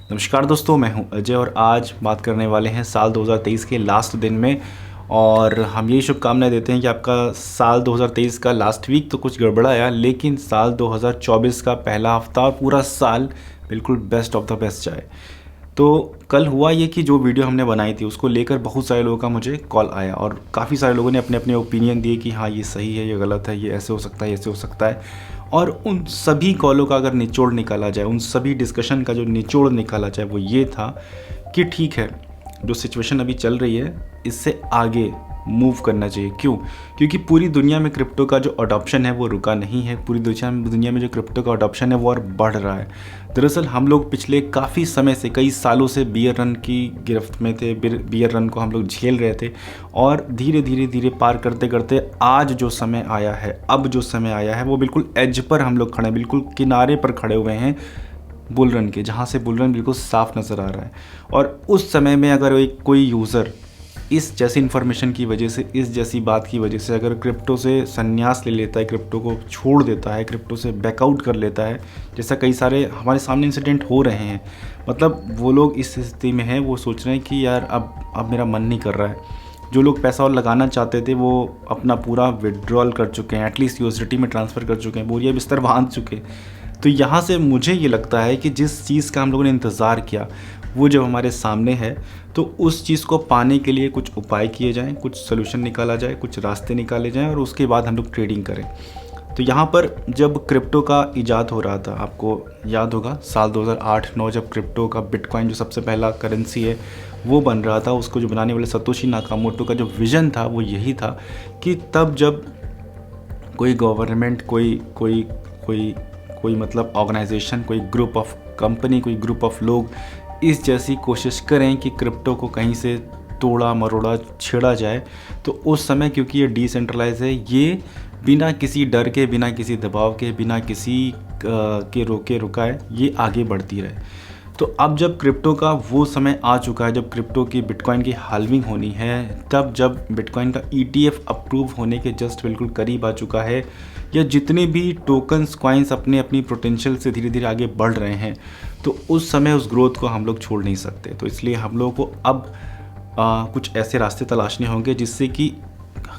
नमस्कार दोस्तों, मैं हूं अजय और आज बात करने वाले हैं साल 2023 के लास्ट दिन में। और हम यही शुभकामनाएं देते हैं कि आपका साल 2023 का लास्ट वीक तो कुछ गड़बड़ाया, लेकिन साल 2024 का पहला हफ्ता और पूरा साल बिल्कुल बेस्ट ऑफ द बेस्ट जाए। तो कल हुआ ये कि जो वीडियो हमने बनाई थी उसको लेकर बहुत सारे लोगों का मुझे कॉल आया और काफ़ी सारे लोगों ने अपने अपने ओपिनियन दिए कि हाँ ये सही है, ये गलत है, ये ऐसे हो सकता है, ऐसे हो सकता है। और उन सभी कॉलों का अगर निचोड़ निकाला जाए, उन सभी डिस्कशन का जो निचोड़ निकाला जाए वो ये था कि ठीक है, जो सिचुएशन अभी चल रही है इससे आगे मूव करना चाहिए। क्यों? क्योंकि पूरी दुनिया में क्रिप्टो का जो अडॉप्शन है वो रुका नहीं है। पूरी दुनिया में जो क्रिप्टो का अडॉप्शन है वो और बढ़ रहा है। दरअसल हम लोग पिछले काफ़ी समय से, कई सालों से बियर रन की गिरफ्त में थे। बियर रन को हम लोग झेल रहे थे और धीरे धीरे धीरे पार करते करते आज जो समय आया है, अब जो समय आया है वो बिल्कुल एज पर हम लोग खड़े हैं, बिल्कुल किनारे पर खड़े हुए हैं बुल रन के, जहाँ से बुल रन बिल्कुल साफ नज़र आ रहा है। और उस समय में अगर कोई यूज़र इस जैसी इन्फॉर्मेशन की वजह से, इस जैसी बात की वजह से अगर क्रिप्टो से संन्यास ले लेता है, क्रिप्टो को छोड़ देता है, क्रिप्टो से बैकआउट कर लेता है, जैसा कई सारे हमारे सामने इंसिडेंट हो रहे हैं। मतलब वो लोग इस स्थिति में हैं, वो सोच रहे हैं कि यार अब मेरा मन नहीं कर रहा है। जो लोग पैसा और लगाना चाहते थे वो अपना पूरा विड्रॉल कर चुके हैं, एटलीस्ट यूएसडीटी में ट्रांसफ़र कर चुके हैं, बोरिया बिस्तर बांध चुके। तो यहाँ से मुझे ये लगता है कि जिस चीज़ का हम लोगों ने इंतज़ार किया वो जब हमारे सामने है तो उस चीज़ को पाने के लिए कुछ उपाय किए जाएं, कुछ सोल्यूशन निकाला जाए, कुछ रास्ते निकाले जाएं और उसके बाद हम लोग ट्रेडिंग करें। तो यहाँ पर जब क्रिप्टो का इजाद हो रहा था, आपको याद होगा साल 2008-9 जब क्रिप्टो का बिटकॉइन जो सबसे पहला करेंसी है वो बन रहा था, उसको जो बनाने वाले सतोशी नाकामोटो का जो विज़न था वो यही था कि तब जब कोई गवर्नमेंट, कोई मतलब ऑर्गेनाइजेशन, कोई ग्रुप ऑफ कंपनी, कोई ग्रुप ऑफ लोग इस जैसी कोशिश करें कि क्रिप्टो को कहीं से तोड़ा मरोड़ा छेड़ा जाए, तो उस समय क्योंकि ये डिसेंट्रलाइज है, ये बिना किसी डर के, बिना किसी दबाव के, बिना किसी के रोके रुकाए ये आगे बढ़ती रहे। तो अब जब क्रिप्टो का वो समय आ चुका है, जब क्रिप्टो की बिटकॉइन की हाल्विंग होनी है, तब जब बिटकॉइन का ETF अप्रूव होने के जस्ट बिल्कुल करीब आ चुका है, या जितने भी टोकन्स, कॉइन्स अपने अपनी पोटेंशियल से धीरे धीरे आगे बढ़ रहे हैं, तो उस समय उस ग्रोथ को हम लोग छोड़ नहीं सकते। तो इसलिए हम लोगों को अब कुछ ऐसे रास्ते तलाशने होंगे जिससे कि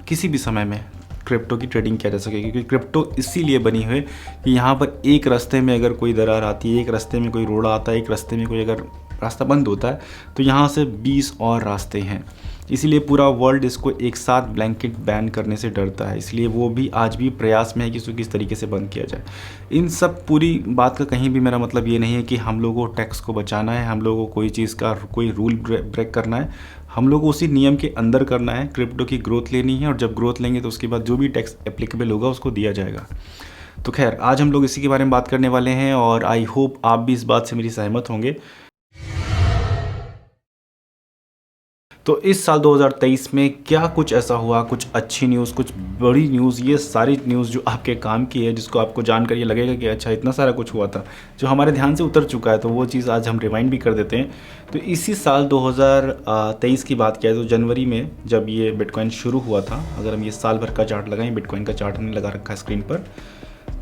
किसी भी समय में क्रिप्टो की ट्रेडिंग किया जा सके। क्योंकि क्रिप्टो इसीलिए बनी हुई कि यहाँ पर एक रास्ते में अगर कोई दरार आती है, एक रास्ते में कोई रोड़ा आता है, एक रास्ते में कोई अगर रास्ता बंद होता है तो यहाँ से 20 और रास्ते हैं। इसीलिए पूरा वर्ल्ड इसको एक साथ ब्लैंकेट बैन करने से डरता है। इसलिए वो भी आज भी प्रयास में है कि इसको किस तरीके से बंद किया जाए। इन सब पूरी बात का कहीं भी मेरा मतलब ये नहीं है कि हम लोगों को टैक्स को बचाना है, हम लोगों को कोई चीज़ का कोई रूल ब्रेक करना है। हम लोग को उसी नियम के अंदर करना है, क्रिप्टो की ग्रोथ लेनी है और जब ग्रोथ लेंगे तो उसके बाद जो भी टैक्स एप्लीकेबल होगा उसको दिया जाएगा। तो खैर, आज हम लोग इसी के बारे में बात करने वाले हैं और आई होप आप भी इस बात से मेरी सहमत होंगे। तो इस साल 2023 में क्या कुछ ऐसा हुआ, कुछ अच्छी न्यूज़, कुछ बड़ी न्यूज़, ये सारी न्यूज़ जो आपके काम की है, जिसको आपको जानकर ये लगेगा कि अच्छा इतना सारा कुछ हुआ था, जो हमारे ध्यान से उतर चुका है, तो वो चीज़ आज हम रिवाइंड भी कर देते हैं। तो इसी साल 2023 की बात किया तो जनवरी में जब ये बिटकॉइन शुरू हुआ था, अगर हम ये साल भर का चार्ट लगाएं, बिटकॉइन का चार्ट हमने लगा रखा है स्क्रीन पर,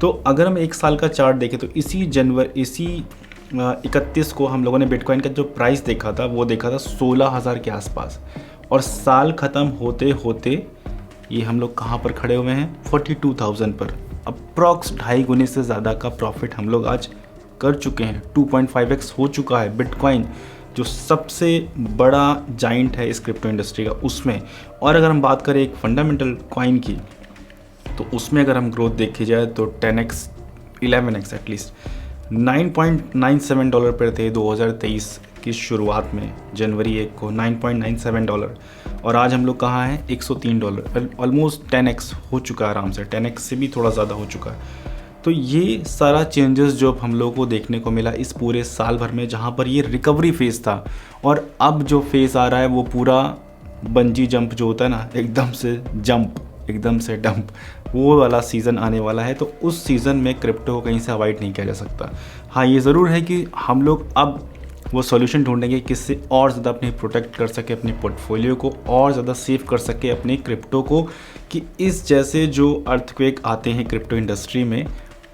तो अगर हम एक साल का चार्ट देखें तो इसी 31 को हम लोगों ने बिटकॉइन का जो प्राइस देखा था वो देखा था 16,000 के आसपास, और साल ख़त्म होते होते ये हम लोग कहाँ पर खड़े हुए हैं, 42,000 पर। अप्रॉक्स 2.5 गुने से ज़्यादा का प्रॉफिट हम लोग आज कर चुके हैं। 2.5x हो चुका है बिटकॉइन, जो सबसे बड़ा जाइंट है इस क्रिप्टो इंडस्ट्री का, उसमें। और अगर हम बात करें एक फंडामेंटल कॉइन की, तो उसमें अगर हम ग्रोथ देखी जाए तो 10x 11x एटलीस्ट $9.97 पर थे 2023 की शुरुआत में, जनवरी 1 को $9.97, और आज हम लोग कहाँ हैं, $103। ऑलमोस्ट 10x हो चुका है, आराम से 10x से भी थोड़ा ज़्यादा हो चुका है। तो ये सारा चेंजेस जो हम लोगों को देखने को मिला इस पूरे साल भर में, जहाँ पर ये रिकवरी फेज़ था, और अब जो फेज़ आ रहा है वो पूरा बंजी जंप जो होता है ना, एकदम से जंप, एकदम से डंप, वो वाला सीज़न आने वाला है। तो उस सीज़न में क्रिप्टो को कहीं से अवॉइड नहीं किया जा सकता। हाँ, ये ज़रूर है कि हम लोग अब वो सॉल्यूशन ढूंढेंगे किससे और ज़्यादा अपने प्रोटेक्ट कर सके, अपने पोर्टफोलियो को और ज़्यादा सेव कर सके, अपने क्रिप्टो को, कि इस जैसे जो अर्थक्वेक आते हैं क्रिप्टो इंडस्ट्री में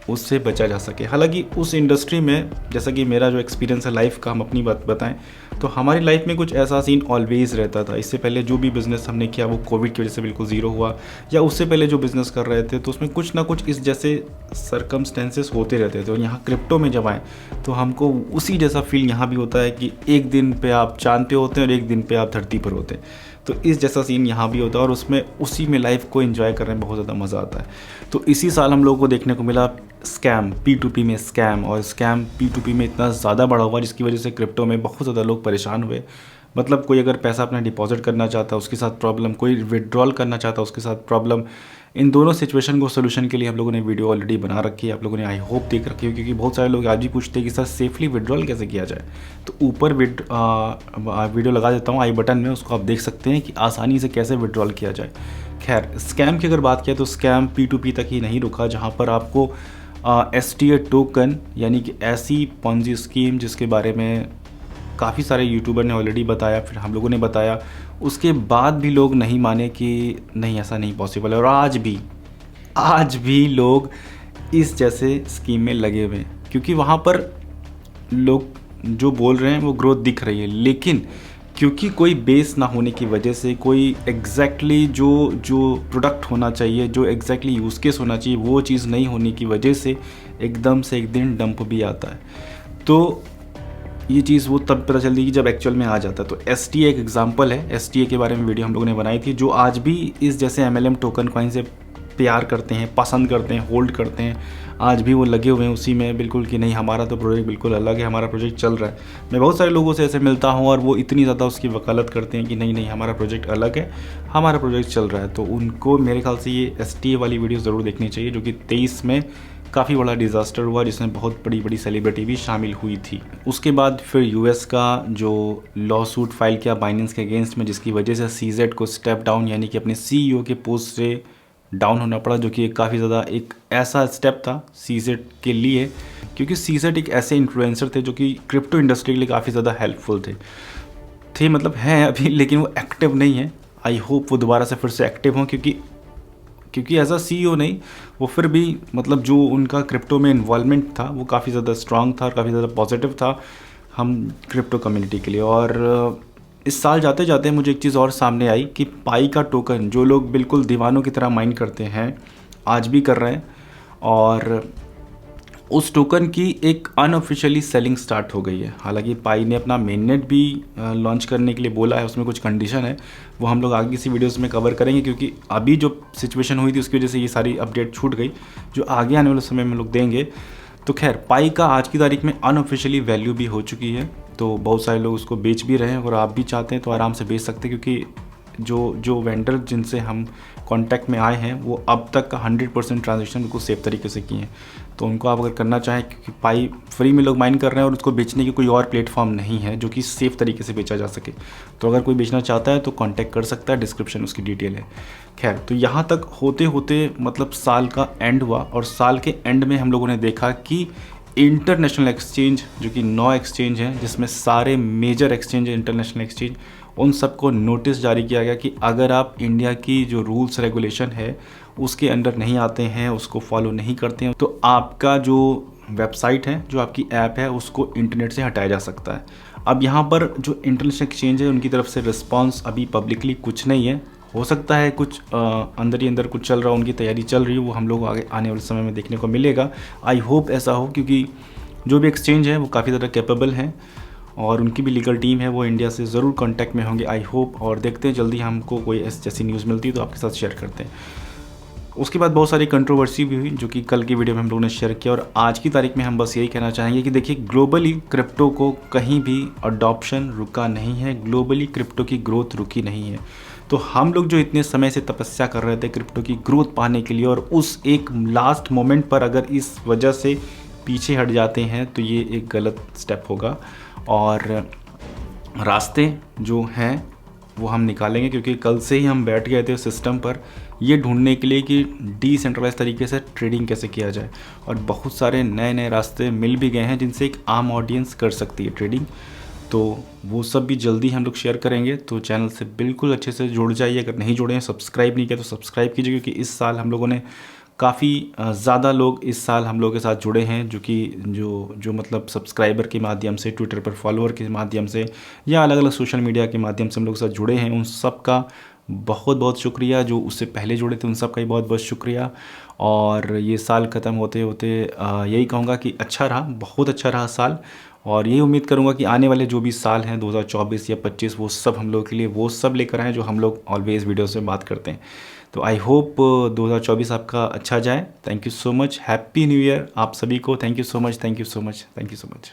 उससे बचा जा सके। हालांकि उस इंडस्ट्री में जैसा कि मेरा जो एक्सपीरियंस है लाइफ का, हम अपनी बात बताएं तो हमारी लाइफ में कुछ ऐसा सीन ऑलवेज़ रहता था। इससे पहले जो भी बिज़नेस हमने किया वो कोविड की वजह से बिल्कुल ज़ीरो हुआ, या उससे पहले जो बिज़नेस कर रहे थे तो उसमें कुछ ना कुछ इस जैसे सरकमस्टेंसेस होते रहते थे। और यहाँ क्रिप्टो में जब आए तो हमको उसी जैसा फील यहाँ भी होता है कि एक दिन पे आप चांद पे होते हैं और एक दिन पे आप धरती पर होते हैं। तो इस जैसा सीन यहाँ भी होता है और उसमें उसी में लाइफ को एंजॉय करने में बहुत ज़्यादा मज़ा आता है। तो इसी साल हम लोगों को देखने को मिला स्कैम, P2P में स्कैम, और स्कैम P2P में इतना ज़्यादा बढ़ा हुआ जिसकी वजह से क्रिप्टो में बहुत ज़्यादा लोग परेशान हुए। मतलब कोई अगर पैसा अपना डिपॉजिट करना चाहता उसके साथ प्रॉब्लम, कोई विड्रॉल करना चाहता उसके साथ प्रॉब्लम। इन दोनों सिचुएशन को सोल्यूशन के लिए हम लोगों ने वीडियो ऑलरेडी बना रखी है, आप लोगों ने आई होप देख रखी हो, क्योंकि बहुत सारे लोग आज भी पूछते हैं कि सर सेफली विड्रॉल कैसे किया जाए। तो ऊपर वीडियो लगा देता हूँ आई बटन में, उसको आप देख सकते हैं कि आसानी से कैसे विड्रॉल किया जाए। खैर, स्कैम की अगर बात किया तो स्कैम P2P तक ही नहीं रुका, जहाँ पर आपको STA टोकन यानी कि ऐसी पॉन्जी स्कीम जिसके बारे में काफ़ी सारे यूट्यूबर ने ऑलरेडी बताया, फिर हम लोगों ने बताया, उसके बाद भी लोग नहीं माने कि नहीं ऐसा नहीं पॉसिबल है। और आज भी लोग इस जैसे स्कीम में लगे हुए हैं, क्योंकि वहाँ पर लोग जो बोल रहे हैं वो ग्रोथ दिख रही है, लेकिन क्योंकि कोई बेस ना होने की वजह से, कोई एग्जैक्टली जो प्रोडक्ट होना चाहिए, जो एग्जैक्टली यूज़ केस होना चाहिए, वो चीज़ नहीं होने की वजह से एकदम से एक दिन डंप भी आता है। तो ये चीज़ वो तब पता चलती है कि जब एक्चुअल में आ जाता है। तो STA एक एग्जांपल है, STA के बारे में वीडियो हम लोगों ने बनाई थी, जो आज भी इस जैसे MLM टोकन कॉइन से प्यार करते हैं, पसंद करते हैं, होल्ड करते हैं। आज भी वो लगे हुए हैं उसी में बिल्कुल कि नहीं हमारा तो प्रोजेक्ट बिल्कुल अलग है, हमारा प्रोजेक्ट चल रहा है। मैं बहुत सारे लोगों से ऐसे मिलता हूँ और वो इतनी ज़्यादा उसकी वकालत करते हैं कि नहीं नहीं हमारा प्रोजेक्ट अलग है, हमारा प्रोजेक्ट चल रहा है। तो उनको मेरे ख्याल से ये STA वाली वीडियो ज़रूर देखनी चाहिए, जो कि 23 में काफ़ी बड़ा डिज़ास्टर हुआ जिसमें बहुत बड़ी बड़ी सेलिब्रिटी भी शामिल हुई थी। उसके बाद फिर US का जो लॉ सूट फाइल किया बाइनेंस के अगेंस्ट में, जिसकी वजह से CZ को स्टेप डाउन यानी कि अपने CEO के पोस्ट से डाउन होना पड़ा, जो कि काफ़ी ज़्यादा एक ऐसा स्टेप था CZ के लिए, क्योंकि CZ एक ऐसे इन्फ्लुएंसर थे जो कि क्रिप्टो इंडस्ट्री के लिए काफ़ी ज़्यादा हेल्पफुल थे मतलब हैं अभी, लेकिन वो एक्टिव नहीं है। आई होप वो दोबारा से फिर से एक्टिव हों, क्योंकि एज अ CEO नहीं, वो फिर भी मतलब जो उनका क्रिप्टो में इन्वॉल्वमेंट था वो काफ़ी ज़्यादा स्ट्रांग था और काफ़ी ज़्यादा पॉजिटिव था हम क्रिप्टो कम्युनिटी के लिए। और इस साल जाते जाते मुझे एक चीज़ और सामने आई कि पाई का टोकन जो लोग बिल्कुल दीवानों की तरह माइन करते हैं आज भी कर रहे हैं, और उस टोकन की एक अनऑफिशियली सेलिंग स्टार्ट हो गई है। हालांकि पाई ने अपना मेननेट भी लॉन्च करने के लिए बोला है, उसमें कुछ कंडीशन है, वो हम लोग आगे किसी वीडियोस में कवर करेंगे, क्योंकि अभी जो सिचुएशन हुई थी उसकी वजह से ये सारी अपडेट छूट गई, जो आगे आने वाले समय में लोग देंगे। तो खैर, पाई का आज की तारीख में अनऑफिशियली वैल्यू भी हो चुकी है, तो बहुत सारे लोग उसको बेच भी रहे हैं, और आप भी चाहते हैं तो आराम से बेच सकते हैं, क्योंकि जो वेंडर जिनसे हम कांटेक्ट में आए हैं वो अब तक का 100% ट्रांजेक्शन बिल्कुल सेफ तरीके से किए हैं। तो उनको आप अगर करना चाहें, क्योंकि पाई फ्री में लोग माइन कर रहे हैं और उसको बेचने की कोई और प्लेटफॉर्म नहीं है जो कि सेफ़ तरीके से बेचा जा सके, तो अगर कोई बेचना चाहता है तो कांटेक्ट कर सकता है, डिस्क्रिप्शन उसकी डिटेल है। खैर, तो यहाँ तक होते होते मतलब साल का एंड हुआ, और साल के एंड में हम लोगों ने देखा कि इंटरनेशनल एक्सचेंज जो कि 9 एक्सचेंज हैं, जिसमें सारे मेजर एक्सचेंज है इंटरनेशनल एक्सचेंज, उन सबको नोटिस जारी किया गया कि अगर आप इंडिया की जो रूल्स रेगुलेशन है उसके अंडर नहीं आते हैं, उसको फॉलो नहीं करते हैं, तो आपका जो वेबसाइट है, जो आपकी ऐप है, उसको इंटरनेट से हटाया जा सकता है। अब यहाँ पर जो इंटरनेशनल एक्सचेंज है उनकी तरफ से रिस्पॉन्स अभी पब्लिकली कुछ नहीं है, हो सकता है कुछ अंदर ही अंदर कुछ चल रहा हो, उनकी तैयारी चल रही है, वो हम लोग आगे आने वाले समय में देखने को मिलेगा। आई होप ऐसा हो, क्योंकि जो भी एक्सचेंज है वो काफ़ी ज़्यादा कैपेबल हैं और उनकी भी लीगल टीम है, वो इंडिया से ज़रूर कांटेक्ट में होंगे आई होप। और देखते हैं जल्दी हमको कोई जैसी न्यूज़ मिलती है तो आपके साथ शेयर करते हैं। उसके बाद बहुत सारी कंट्रोवर्सी भी हुई जो कि कल की वीडियो में हम लोगों ने शेयर किया, और आज की तारीख में हम बस यही कहना चाहेंगे कि देखिए, ग्लोबली क्रिप्टो को कहीं भी अडॉप्शन रुका नहीं है, ग्लोबली क्रिप्टो की ग्रोथ रुकी नहीं है। तो हम लोग जो इतने समय से तपस्या कर रहे थे क्रिप्टो की ग्रोथ पाने के लिए, और उस एक लास्ट मोमेंट पर अगर इस वजह से पीछे हट जाते हैं तो ये एक गलत स्टेप होगा, और रास्ते जो हैं वो हम निकालेंगे, क्योंकि कल से ही हम बैठ गए थे सिस्टम पर ये ढूंढने के लिए कि डिसेंट्रलाइज तरीके से ट्रेडिंग कैसे किया जाए, और बहुत सारे नए नए रास्ते मिल भी गए हैं जिनसे एक आम ऑडियंस कर सकती है ट्रेडिंग। तो वो सब भी जल्दी हम लोग शेयर करेंगे, तो चैनल से बिल्कुल अच्छे से जुड़ जाइए। अगर नहीं जुड़े हैं, सब्सक्राइब नहीं किया तो सब्सक्राइब कीजिए, क्योंकि इस साल हम लोगों ने काफ़ी ज़्यादा लोग इस साल हम लोग के साथ जुड़े हैं, जो कि जो मतलब सब्सक्राइबर के माध्यम से, ट्विटर पर फॉलोअर के माध्यम से या अलग अलग सोशल मीडिया के माध्यम से हम लोग के साथ जुड़े हैं। उन सब का बहुत बहुत शुक्रिया। जो उससे पहले जुड़े थे उन सब का भी बहुत बहुत शुक्रिया। और ये साल ख़त्म होते होते यही कहूँगा कि अच्छा रहा, बहुत अच्छा रहा साल। और यही उम्मीद करूँगा कि आने वाले जो भी साल हैं 2024 या 25, वो सब हम लोग के लिए वो सब लेकर आएँ जो हम लोग ऑलवेज़ वीडियोस में बात करते हैं। तो आई होप 2024 आपका अच्छा जाए। Thank you so much, happy new year आप सभी को। Thank you so much, thank you so much, thank you so much.